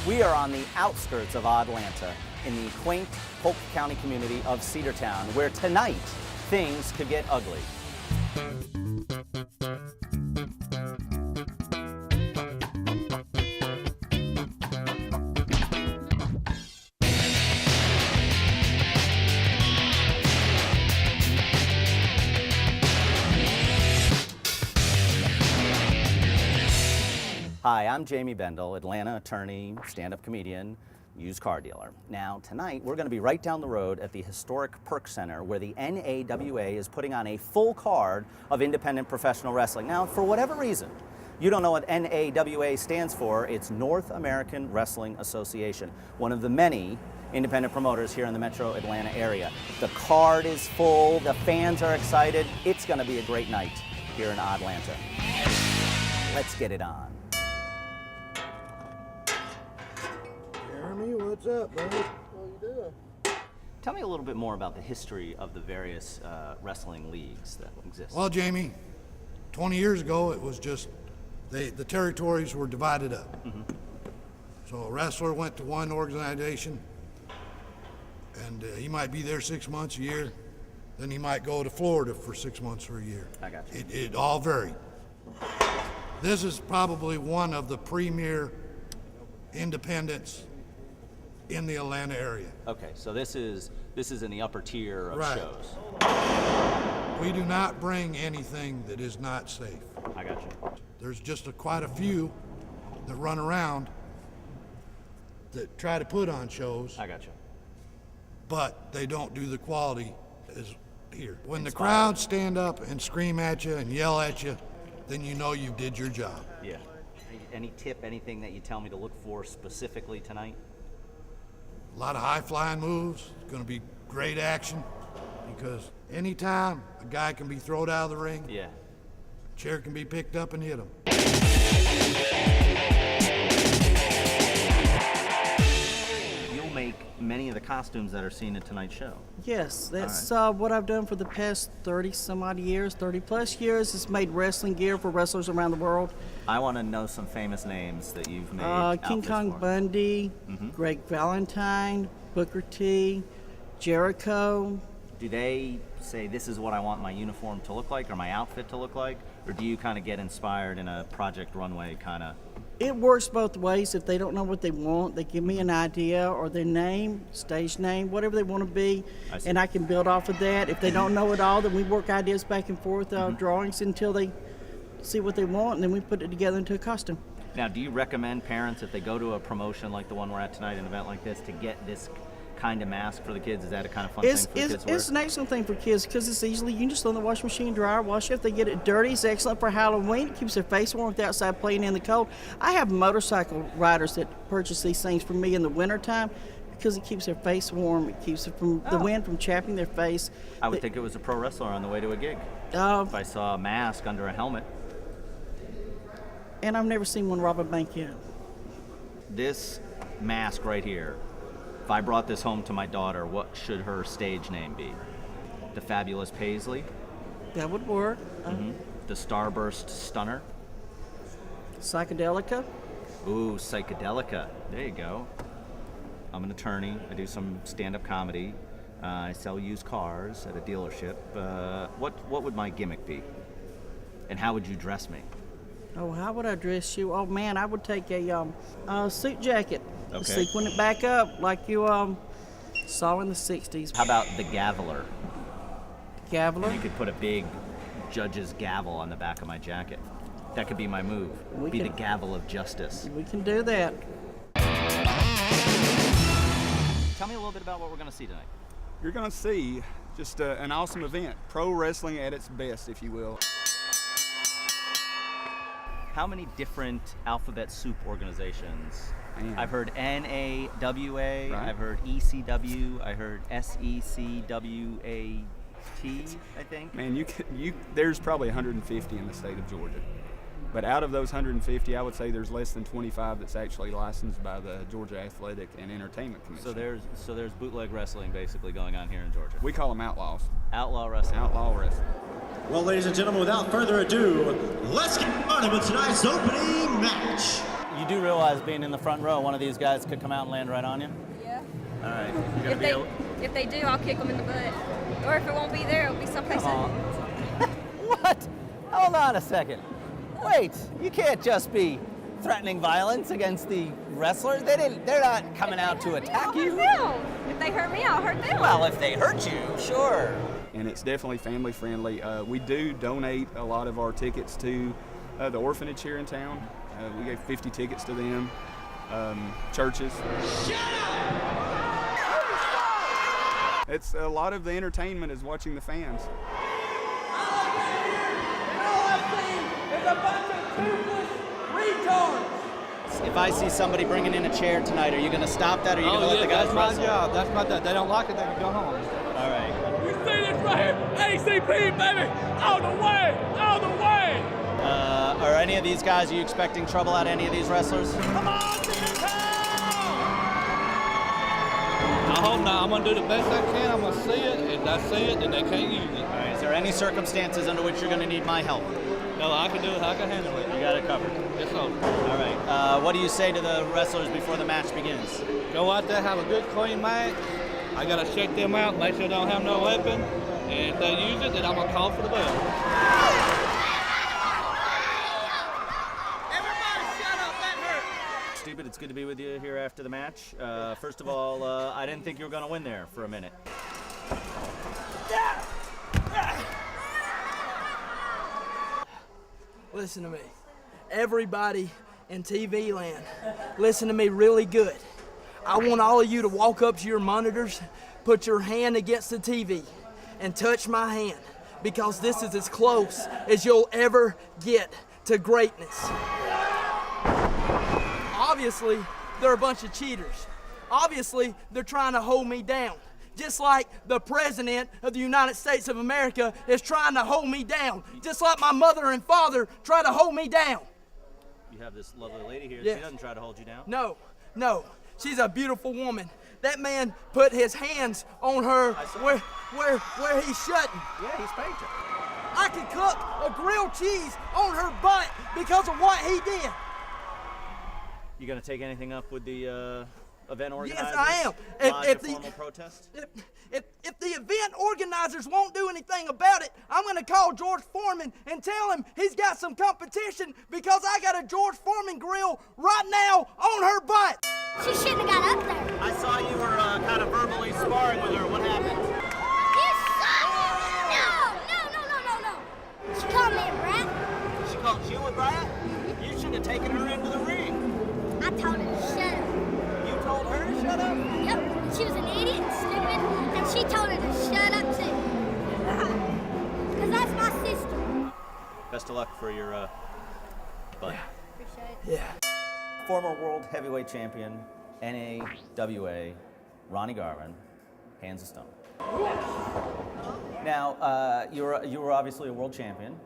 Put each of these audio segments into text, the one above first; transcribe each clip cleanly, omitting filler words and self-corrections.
We are on the outskirts of Oddlanta in the quaint Polk County community of Cedartown, where tonight things could get ugly. Hi, I'm Jamie Bendall, Atlanta attorney, stand-up comedian, used car dealer. Now, tonight, we're going to be right down the road at the historic Perk Center, where the NAWA is putting on a full card of independent professional wrestling. Now, for whatever reason, you don't know what NAWA stands for, it's North American Wrestling Association, one of the many independent promoters here in the metro Atlanta area. The card is full, the fans are excited. It's going to be a great night here in Oddlanta. Let's get it on. Jeremy, what's up, buddy? What you doing? Tell me a little bit more about the history of the various wrestling leagues that exist. Well, Jamie, 20 years ago, it was just the territories were divided up. Mm-hmm. So a wrestler went to one organization, and he might be there 6 months, a year. Then he might go to Florida for 6 months or a year. I got you. It all varied. This is probably one of the premier independents in the Atlanta area. Okay, so this is in the upper tier of right. shows. We do not bring anything that is not safe. I got you. There's just quite a few that run around that try to put on shows. I got you. But they don't do the quality as here. When the crowd stand up and scream at you and yell at you, then you know you did your job. Yeah. Any tip, anything that you tell me to look for specifically tonight? A lot of high-flying moves. It's going to be great action because anytime a guy can be thrown out of the ring, yeah, a chair can be picked up and hit him. You'll make many of the costumes that are seen at tonight's show. Yes, that's right. What I've done for the past 30 some odd years, 30 plus years, is made wrestling gear for wrestlers around the world. I want to know some famous names that you've made. King Kong Bundy, Greg Valentine, Booker T, Jericho. Do they say, this is what I want my uniform to look like or my outfit to look like? Or do you kind of get inspired in a Project Runway kind of? It works both ways. If they don't know what they want, they give me an idea or their name, stage name, whatever they want to be, and I can build off of that. If they don't know it all, then we work ideas back and forth, drawings until they see what they want, and then we put it together into a costume. Now, do you recommend parents, if they go to a promotion like the one we're at tonight, an event like this, to get this kind of mask for the kids? Is that a kind of fun thing for kids to wear? It's an excellent thing for kids because it's easily, you can just throw in the washing machine, dryer, wash it. If they get it dirty, it's excellent for Halloween. It keeps their face warm without outside playing in the cold. I have motorcycle riders that purchase these things for me in the wintertime because it keeps their face warm. It keeps it from the wind from chapping their face. I would think it was a pro wrestler on the way to a gig. If I saw a mask under a helmet. And I've never seen one rob a bank yet. This mask right here, if I brought this home to my daughter, what should her stage name be? The Fabulous Paisley? That would work. The Starburst Stunner? Psychedelica? Ooh, Psychedelica. There you go. I'm an attorney. I do some stand-up comedy. I sell used cars at a dealership. What would my gimmick be? And how would you dress me? Oh, how would I dress you? Oh, man, I would take a suit jacket. Okay. Sequin it back up like you saw in the 60s. How about the Gaveler? Gaveler? You could put a big judge's gavel on the back of my jacket. That could be my move. The gavel of justice. We can do that. Tell me a little bit about what we're going to see tonight. You're going to see just an awesome event. Pro wrestling at its best, if you will. How many different alphabet soup organizations? Man. I've heard NAWA, right. I've heard ECW, I heard SECWAT, I think. Man, there's probably 150 in the state of Georgia. But out of those 150, I would say there's less than 25 that's actually licensed by the Georgia Athletic and Entertainment Commission. So there's bootleg wrestling basically going on here in Georgia. We call them outlaws. Outlaw wrestling. Outlaw wrestling. Well, ladies and gentlemen, without further ado, let's get started with tonight's opening match. You do realize being in the front row, one of these guys could come out and land right on you? Yeah. All right. You're gonna If they do, I'll kick them in the butt. Or if it won't be there, it'll be someplace else. What? Hold on a second. Wait, you can't just be threatening violence against the wrestlers. They're not coming out to attack you. If they hurt me, I'll hurt them. Well, if they hurt you, sure. And it's definitely family friendly. We do donate a lot of our tickets to the orphanage here in town. We gave 50 tickets to them, churches. Shut up! It's a lot of the entertainment is watching the fans. All I see is a bunch of toothless retards. If I see somebody bringing in a chair tonight, are you going to stop that, or are you going to let the guys that's wrestle? my job. That's my job. They don't like it, they can go home. All right. You see this right here? ACP, baby! All the way! All the way! Are any of these guys, are you expecting trouble out of any of these wrestlers? Come on, Seattle! I hope not. I'm going to do the best I can. I'm going to see it. If I see it, then they can't use it. All right. Is there any circumstances under which you're going to need my help? No, I can do it. I can handle it. You got it covered. Yes, sir. All right. What do you say to the wrestlers before the match begins? Go out there, have a good, clean match. I got to check them out, make sure they don't have no weapon. And if they use it, then I'm going to call for the bell. Stupid, it's good to be with you here after the match. First of all, I didn't think you were going to win there for a minute. Listen to me. Everybody in TV land, listen to me really good. I want all of you to walk up to your monitors, put your hand against the TV, and touch my hand, because this is as close as you'll ever get to greatness. Obviously, they're a bunch of cheaters. Obviously, they're trying to hold me down. Just like the President of the United States of America is trying to hold me down. Just like my mother and father try to hold me down. You have this lovely lady here. Yes. She doesn't try to hold you down. No. She's a beautiful woman. That man put his hands on her where he's shutting. Yeah, he's spanked her. I could cook a grilled cheese on her butt because of what he did. You going to take anything up with the event organizers? Yes, I am. Lodge a formal protest? If the event organizers won't do anything about it, I'm going to call George Foreman and tell him he's got some competition, because I got a George Foreman grill right now on her butt. She shouldn't have got up there. I saw you were kind of verbally sparring with her. What happened? You suck! No. She called me a brat. She called you a brat? You should have taken her into the ring. I told her to shut up. You told her to shut up? Yep, she was an idiot and stupid, and she told her to shut up too. Because that's my sister. Best of luck for your butt. Appreciate it. Yeah. Former world heavyweight champion, NAWA, Ronnie Garvin, hands of stone. Now, you were obviously a world champion.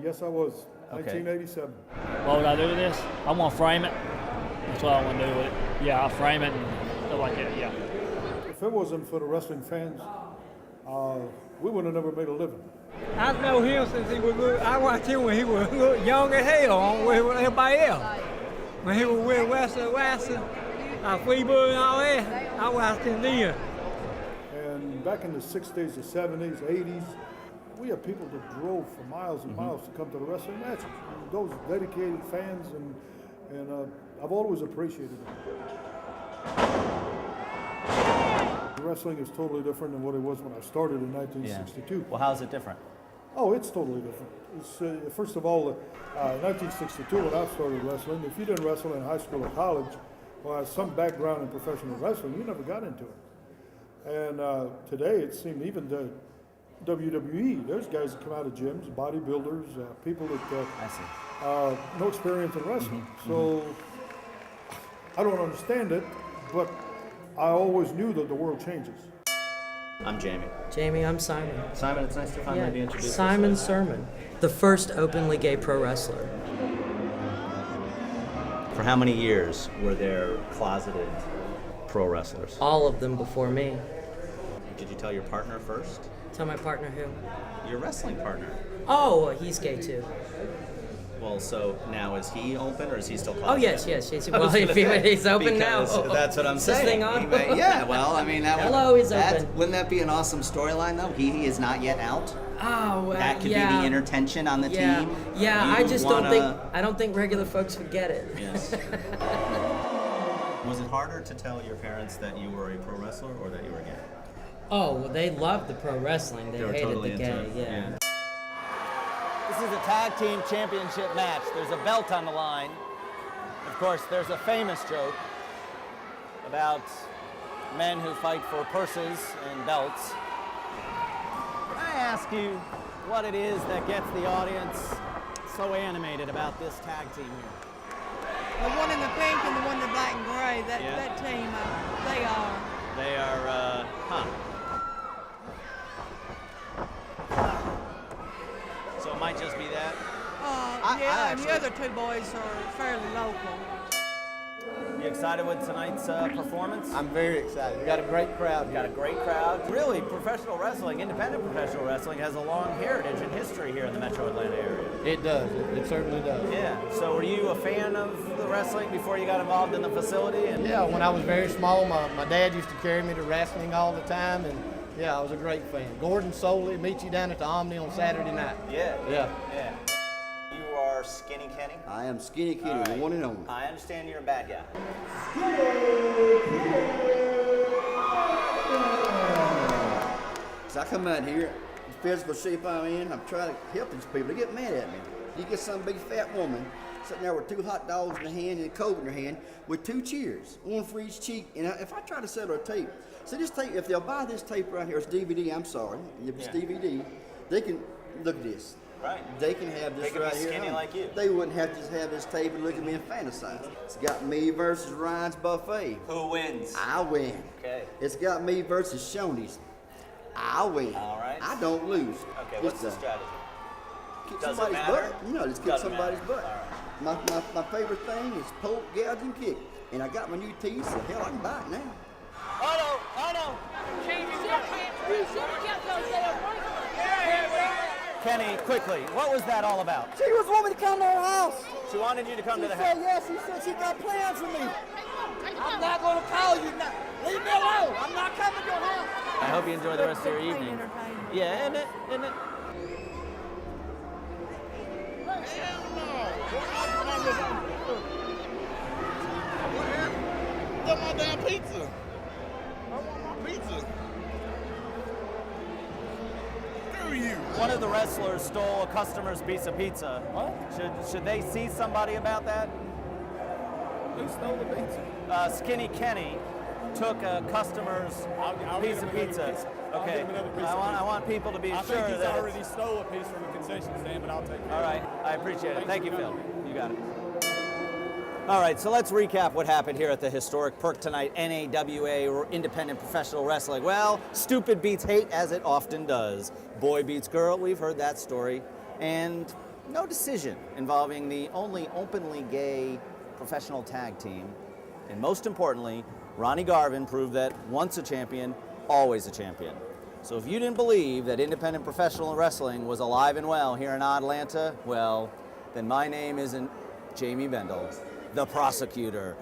Yes, I was. Okay. 1987. What would I do with this? I'm gonna frame it. That's what I want to do with it. Yeah, I'll frame it and stuff like that, yeah. If it wasn't for the wrestling fans, we would have never made a living. I know him since he was little. I watched him when he was young as hell, on with everybody else. When he was with Western, Freebird and all that, I watched him then. And back in the 60s, the 70s, 80s, we had people that drove for miles and miles to come to the wrestling matches. Those dedicated fans, and I've always appreciated them. Wrestling is totally different than what it was when I started in 1962. Yeah. Well, how's it different? Oh, it's totally different. It's, first of all, 1962 when I started wrestling, if you didn't wrestle in high school or college or had some background in professional wrestling, you never got into it. And today it seemed even the WWE, there's guys that come out of gyms, bodybuilders, people that no experience in wrestling. So I don't understand it, but I always knew that the world changes. I'm Jamie. Jamie, I'm Simon. Simon, it's nice to finally be introduced. Simon Sermon, the first openly gay pro wrestler. For how many years were there closeted pro wrestlers? All of them before me. Did you tell your partner first? Tell my partner who? Your wrestling partner. Oh, he's gay too. Well, so now is he open or is he still closed? Oh, yes. Well, was gonna say, he's open now. because that's what I'm Is this saying. thing on? Yeah, well, I mean, Hello, he's open. Wouldn't that be an awesome storyline, though? He is not yet out. Oh, That could be the inner tension on the team. Yeah, You I just wanna- I don't think regular folks would get it. Yes. Was it harder to tell your parents that you were a pro wrestler or that you were gay? Oh, well, they loved the pro wrestling. They were hated totally the into gay. it. Yeah. This is a tag team championship match. There's a belt on the line. Of course, there's a famous joke about men who fight for purses and belts. I ask you what it is that gets the audience so animated about this tag team here. The one in the pink and the one in the black and gray, that team, they are. They are, So it might just be that? And the other two boys are fairly local. You excited with tonight's performance? I'm very excited. We got a great crowd. We got a great crowd. Really, professional wrestling, independent professional wrestling, has a long heritage and history here in the Metro Atlanta area. It does. It certainly does. Yeah. So were you a fan of the wrestling before you got involved in the facility? And Yeah, when I was very small, my dad used to carry me to wrestling all the time, and yeah, I was a great fan. Gordon Soley, meet you down at the Omni on Saturday night. Yeah. Yeah. You are Skinny Kenny? I am Skinny Kenny, the one and only. I understand you're a bad guy. So I come out here, the physical shape I'm in, I'm trying to help these people. They get mad at me. You get some big fat woman sitting there with 2 hot dogs in her hand and a Coke in her hand with 2 cheers, one for each cheek. And if I try to sell her a tape, so this tape, if they'll buy this tape right here, it's DVD, I'm sorry, if it's DVD, they can, look at this. Right. They can have this They can right be here. skinny at home. like you. They wouldn't have to have this tape and look at me and fantasize. It's got me versus Ryan's Buffet. Who wins? I win. Okay. It's got me versus Shoney's. I win. All right. I don't lose. Okay, what's the strategy? Kick Does it somebody's matter? butt. You know, just kick Doesn't somebody's matter. butt. My favorite thing is poke, gouge, and kick. And I got my new teeth, so hell, I can buy it now. Kenny, quickly, what was that all about? She was wanting me to come to her house. She wanted you to come to the She house. said yes. She said she got plans for me. I'm not going to call you now. Leave me alone. I'm not coming to your house. I hope you enjoy the rest of your evening. Yeah, isn't it? Isn't it? Get my damn pizza. I want my pizza. Screw you. One of the wrestlers stole a customer's piece of pizza. What? Should they see somebody about that? Who stole the pizza? Skinny Kenny took a customer's I'll piece get him of another pizza. piece. I'll Okay. get him another piece I of want pizza. people to be I sure think he's that already stole a piece from the concession stand, but I'll take it. All right. I appreciate it. Thank you, Phil. Thanks You got it. All right, so let's recap what happened here at the historic Perk tonight, NAWA, or Independent Professional Wrestling. Well, stupid beats hate, as it often does. Boy beats girl, we've heard that story. And no decision involving the only openly gay professional tag team. And most importantly, Ronnie Garvin proved that once a champion, always a champion. So if you didn't believe that independent professional wrestling was alive and well here in Oddlanta, well, then my name isn't Jamie Bendall, the prosecutor.